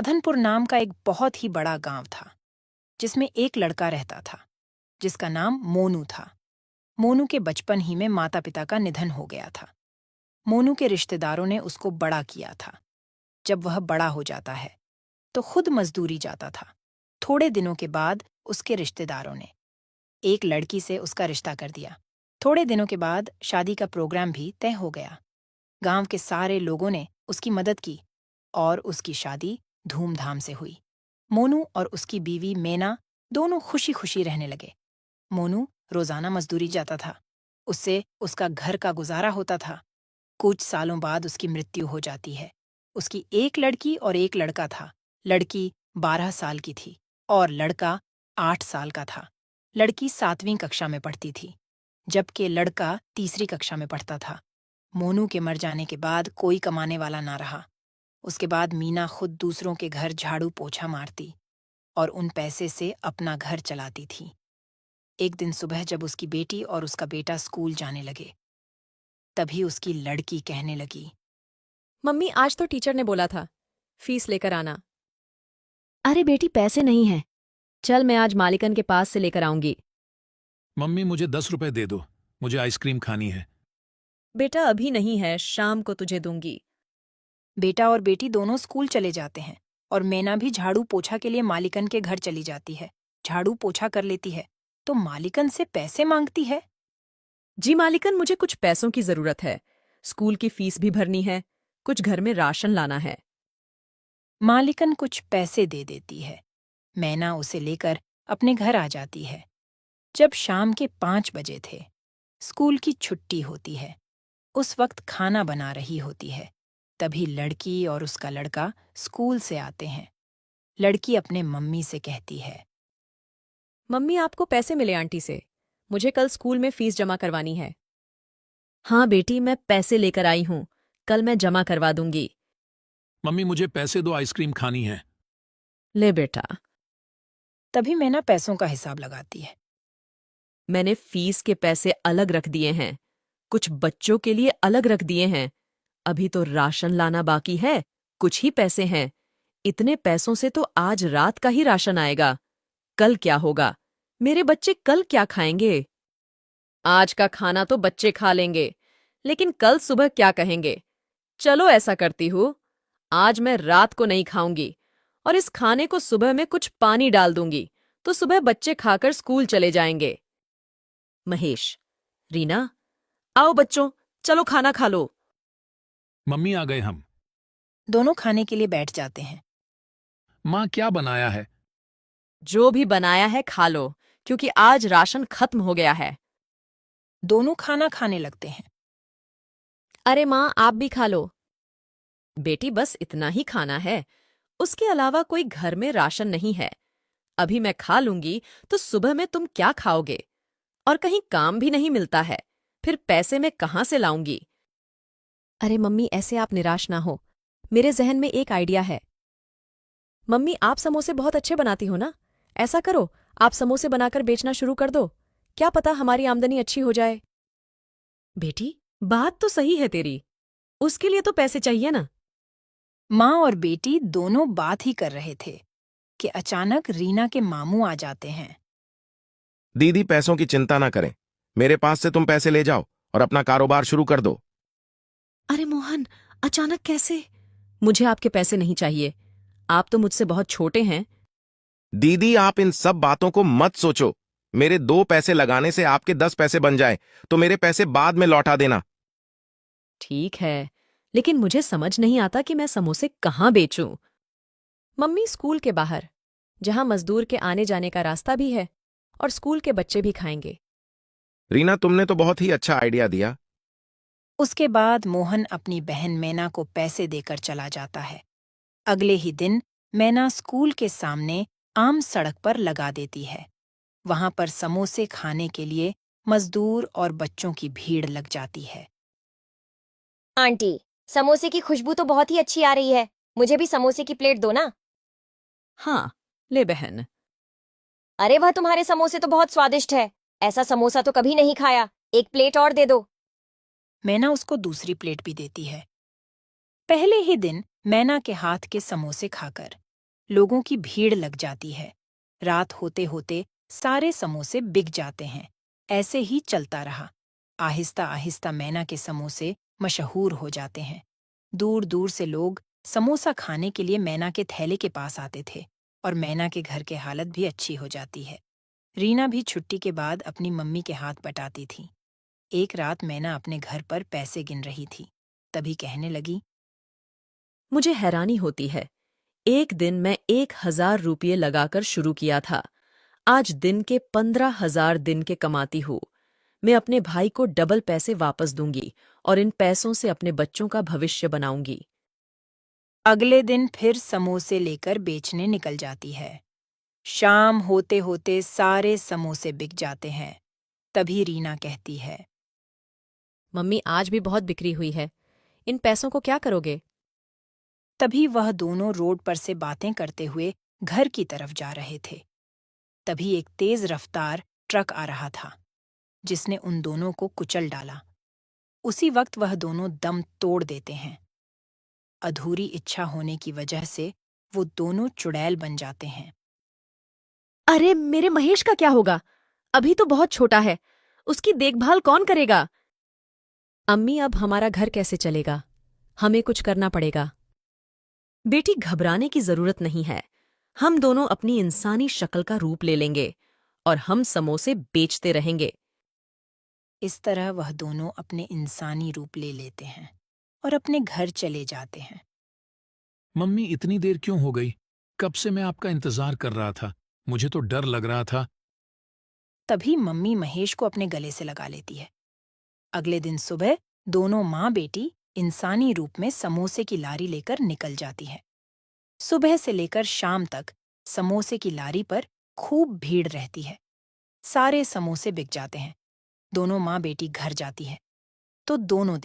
साधनपुर नाम का एक बहुत ही बड़ा गांव था जिसमें एक लड़का रहता था जिसका नाम मोनू था। मोनू के बचपन ही में माता पिता का निधन हो गया था। मोनू के रिश्तेदारों ने उसको बड़ा किया था। जब वह बड़ा हो जाता है तो खुद मजदूरी जाता था। थोड़े दिनों के बाद उसके रिश्तेदारों ने एक लड़की से उसका रिश्ता कर दिया। थोड़े दिनों के बाद शादी का प्रोग्राम भी तय हो गया। गांव के सारे लोगों ने उसकी मदद की और उसकी शादी धूमधाम से हुई। मोनू और उसकी बीवी मेना दोनों खुशी खुशी रहने लगे। मोनू रोजाना मजदूरी जाता था। उससे उसका घर का गुजारा होता था। कुछ सालों बाद उसकी मृत्यु हो जाती है। उसकी एक लड़की और एक लड़का था। लड़की 12 साल की थी और लड़का 8 साल का था। लड़की 7वीं कक्षा में पढ़ती थी जबकि लड़का तीसरी कक्षा में पढ़ता था। मोनू के मर जाने के बाद कोई कमाने वाला ना रहा। उसके बाद मीना खुद दूसरों के घर झाड़ू पोछा मारती और उन पैसे से अपना घर चलाती थी। एक दिन सुबह जब उसकी बेटी और उसका बेटा स्कूल जाने लगे तभी उसकी लड़की कहने लगी, मम्मी, आज तो टीचर ने बोला था फीस लेकर आना। अरे बेटी, पैसे नहीं हैं। चल, मैं आज मालिकन के पास से लेकर आऊंगी। मम्मी, मुझे 10 रुपए दे दो, मुझे आइसक्रीम खानी है। बेटा अभी नहीं है, शाम को तुझे दूंगी। बेटा और बेटी दोनों स्कूल चले जाते हैं और मेना भी झाड़ू पोछा के लिए मालिकन के घर चली जाती है। झाड़ू पोछा कर लेती है तो मालिकन से पैसे मांगती है। जी मालिकन, मुझे कुछ पैसों की जरूरत है। स्कूल की फीस भी भरनी है, कुछ घर में राशन लाना है। मालिकन कुछ पैसे दे देती है। मैना उसे लेकर अपने घर आ जाती है। जब शाम के 5 बजे थे, स्कूल की छुट्टी होती है। उस वक्त खाना बना रही होती है। तभी लड़की और उसका लड़का स्कूल से आते हैं। लड़की अपने मम्मी से कहती है, मम्मी, आपको पैसे मिले आंटी से, मुझे कल स्कूल में फीस जमा करवानी है। हाँ बेटी, मैं पैसे लेकर आई हूँ, कल मैं जमा करवा दूंगी। मम्मी, मुझे पैसे दो, आइसक्रीम खानी है। ले बेटा। तभी मैना पैसों का हिसाब लगाती है। मैंने फीस के पैसे अलग रख दिए हैं, कुछ बच्चों के लिए अलग रख दिए हैं। अभी तो राशन लाना बाकी है, कुछ ही पैसे हैं। इतने पैसों से तो आज रात का ही राशन आएगा। कल क्या होगा? मेरे बच्चे कल क्या खाएंगे? आज का खाना तो बच्चे खा लेंगे, लेकिन कल सुबह क्या कहेंगे? चलो ऐसा करती हूँ, आज मैं रात को नहीं खाऊंगी और इस खाने को सुबह में कुछ पानी डाल दूंगी, तो सुबह बच्चे खाकर स्कूल चले जाएंगे। महेश, रीना, आओ बच्चों, चलो खाना खा लो। मम्मी, आ गए हम। दोनों खाने के लिए बैठ जाते हैं। माँ, क्या बनाया है? जो भी बनाया है खा लो, क्योंकि आज राशन खत्म हो गया है। दोनों खाना खाने लगते हैं। अरे माँ, आप भी खा लो। बेटी, बस इतना ही खाना है, उसके अलावा कोई घर में राशन नहीं है। अभी मैं खा लूंगी तो सुबह में तुम क्या खाओगे? और कहीं काम भी नहीं मिलता है, फिर पैसे मैं कहाँ से लाऊंगी? अरे मम्मी, ऐसे आप निराश ना हो, मेरे जहन में एक आइडिया है। मम्मी, आप समोसे बहुत अच्छे बनाती हो ना? ऐसा करो, आप समोसे बनाकर बेचना शुरू कर दो। क्या पता हमारी आमदनी अच्छी हो जाए। बेटी, बात तो सही है तेरी, उसके लिए तो पैसे चाहिए ना। माँ और बेटी दोनों बात ही कर रहे थे कि अचानक रीना के मामू आ जाते हैं। दीदी, पैसों की चिंता ना करें, मेरे पास से तुम पैसे ले जाओ और अपना कारोबार शुरू कर दो। अरे मोहन, अचानक कैसे? मुझे आपके पैसे नहीं चाहिए, आप तो मुझसे बहुत छोटे हैं। दीदी, आप इन सब बातों को मत सोचो। मेरे 2 पैसे लगाने से आपके 10 पैसे बन जाए तो मेरे पैसे बाद में लौटा देना। ठीक है, लेकिन मुझे समझ नहीं आता कि मैं समोसे कहाँ बेचूं। मम्मी, स्कूल के बाहर, जहां मजदूर के आने जाने का रास्ता भी है और स्कूल के बच्चे भी खाएंगे। रीना, तुमने तो बहुत ही अच्छा आइडिया दिया। उसके बाद मोहन अपनी बहन मैना को पैसे देकर चला जाता है। अगले ही दिन मैना स्कूल के सामने आम सड़क पर लगा देती है। वहां पर समोसे खाने के लिए मजदूर और बच्चों की भीड़ लग जाती है। आंटी, समोसे की खुशबू तो बहुत ही अच्छी आ रही है, मुझे भी समोसे की प्लेट दो ना। हाँ, ले बहन। अरे वाह, तुम्हारे समोसे तो बहुत स्वादिष्ट है, ऐसा समोसा तो कभी नहीं खाया, एक प्लेट और दे दो। मैना उसको दूसरी प्लेट भी देती है। पहले ही दिन मैना के हाथ के समोसे खाकर लोगों की भीड़ लग जाती है। रात होते होते सारे समोसे बिक जाते हैं। ऐसे ही चलता रहा। आहिस्ता आहिस्ता मैना के समोसे मशहूर हो जाते हैं। दूर दूर से लोग समोसा खाने के लिए मैना के थैले के पास आते थे और मैना के घर की हालत भी अच्छी हो जाती है। रीना भी छुट्टी के बाद अपनी मम्मी के हाथ बटाती थी। एक रात मैना अपने घर पर पैसे गिन रही थी। तभी कहने लगी, मुझे हैरानी होती है। एक दिन मैं 1,000 रुपये लगाकर शुरू किया था। आज दिन के 15,000 दिन के कमाती हूँ। मैं अपने भाई को डबल पैसे वापस दूंगी और इन पैसों से अपने बच्चों का भविष्य बनाऊंगी। अगले दिन फिर समोसे लेकर बेचने निकल जाती है। शाम होते होते सारे समोसे बिक जाते हैं। तभी रीना कहती है, मम्मी आज भी बहुत बिक्री हुई है। इन पैसों को क्या करोगे? तभी वह दोनों रोड पर से बातें करते हुए घर की तरफ जा रहे थे। तभी एक तेज रफ्तार ट्रक आ रहा था, जिसने उन दोनों को कुचल डाला। उसी वक्त वह दोनों दम तोड़ देते हैं। अधूरी इच्छा होने की वजह से वो दोनों चुड़ैल बन जाते हैं। अरे मेरे महेश का क्या होगा? अभी तो बहुत छोटा है। उसकी देखभाल कौन करेगा? अम्मी अब हमारा घर कैसे चलेगा? हमें कुछ करना पड़ेगा। बेटी, घबराने की जरूरत नहीं है। हम दोनों अपनी इंसानी शक्ल का रूप ले लेंगे और हम समोसे बेचते रहेंगे। इस तरह वह दोनों अपने इंसानी रूप ले लेते हैं और अपने घर चले जाते हैं। मम्मी इतनी देर क्यों हो गई? कब से मैं आपका इंतजार कर रहा था। मुझे तो डर लग रहा था। तभी मम्मी महेश को अपने गले से लगा लेती है। अगले दिन सुबह दोनों माँ बेटी इंसानी रूप में समोसे की लारी लेकर निकल जाती है। सुबह से लेकर शाम तक समोसे की लारी पर खूब भीड़ रहती है। सारे समोसे बिक जाते हैं। दोनों माँ बेटी घर जाती है तो दोनों